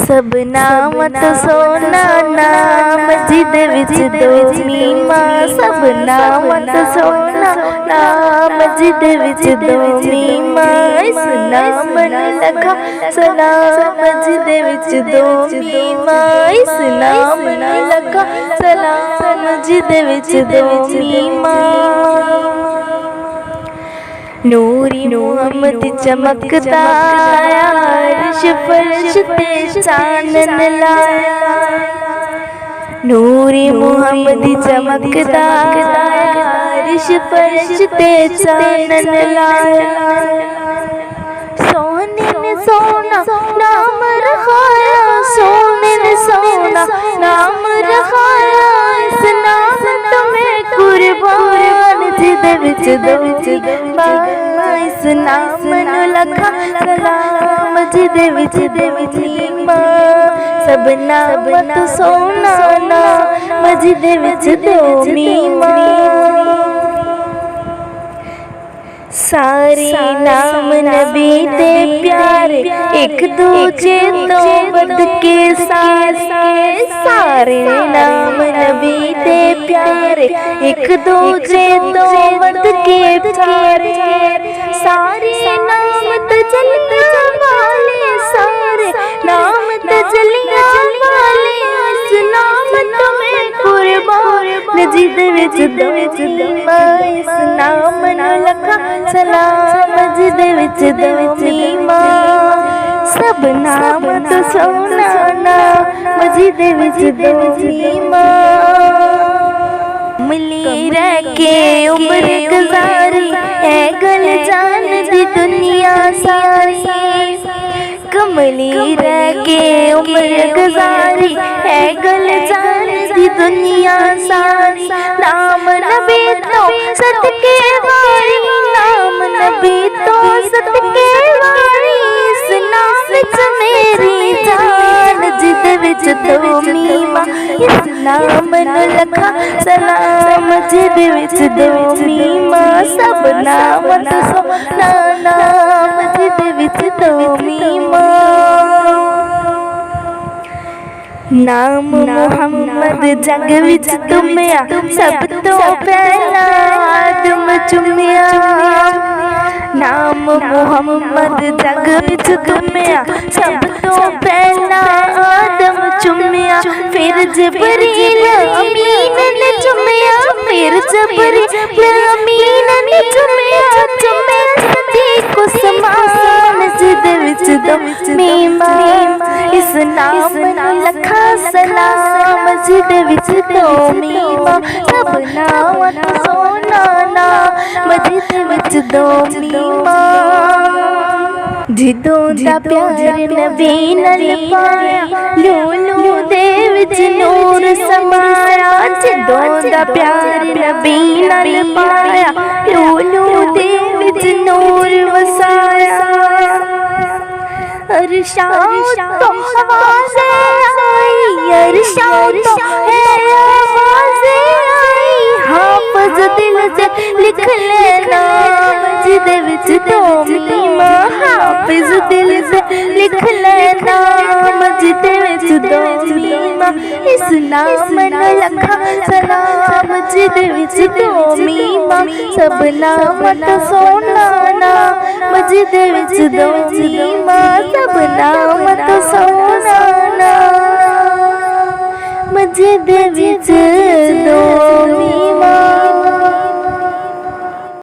सब नाम तो सोना नाम जिद विच दो मीमा। सब नाम तो सोना नाम जिद विच दो मीमा। इस नाम ने लखा सलाम जिद विच दो मीमा। इस नाम ने लखा सलाम जिद विच दो मीमा। नूरी मोहम्मद चमकता अर्श फर्श ते चानन लाया। नूरी मोहम्मद चमकता अर्श फर्श ते चानन लाया। सोने ने सोना नाम रखाया, सोने ने सोना नाम रखाया। इस नाम तुम्हें कुर्बान जिद विच दो इस नाम नु लखा सलाम जिद विच दो मीमा। सब नाम तो सोना नाम जिद विच दो मीमा। सारे नाम नबी ते प्यारे एक दूजे तो बद के सारे। सारे नाम नबी ते प्यारे एक दूजे तो बद के प्यारे। सारे नाम तजलिया वाले, सारे नाम तजलिया वाले। इस नाम तुम्हें कुर्बान जिद विच दो मीमा। इस नाम नु लखा सलाम जिद विच दो मीमा। सब नाम तो सोना नाम जिद विच दो मीमा। मिली रह के उम्र गुजारी है गल जान दी दुनिया सारी। कमली रह के उम्र गुजारी है गल जान दी दुनिया सारी। नाम नबी तो सदके वारी, नाम नबी तो सदके वारी। इस नाम विच मेरी जान जिद विच दो मीमा। इस नाम नु लखा सलाम जिद विच दो मीमा। सब नाम तो सोना नाम जिद विच दो मीमा। नाम मुहम्मद जग विच तुमया सब तो पहला आदम चुमिया। नाम मुहम्मद जग विच तुमया सब तो पहला आदम चुमिया। फिर जबरील अमीन ने चुमिया, फिर जबरील अमीन ने चुमिया। चुमिया सदीक उस्मान जिद विच दो मीमा। इस नाम नु लखा सलाम जिद विच दो मीमा। सब नाम तो सोना नाम जिद विच दो मीमा। जिदों दा प्यार नबी नाल पाया, लूलू दे विच नूर समाया। जिदों दा प्यार नबी नाल पाया, लूलू दे विच नूर वसाया। अरशां तो आवाज़े आई, अरशां तो है आवाज़े आई। हाफ़िज़ दिल से लिख लेना जिद विच दो मीमा। हाफ़िज़ दिल से लिख लेना जिद विच दो मीमा। इस नाम नु लखा सलाम जिद विच दो मीमा। सब नाम तो सोना नाम जिद विच दो मीमा। सब नाम तो सोना नाम जिद विच दो मीमा।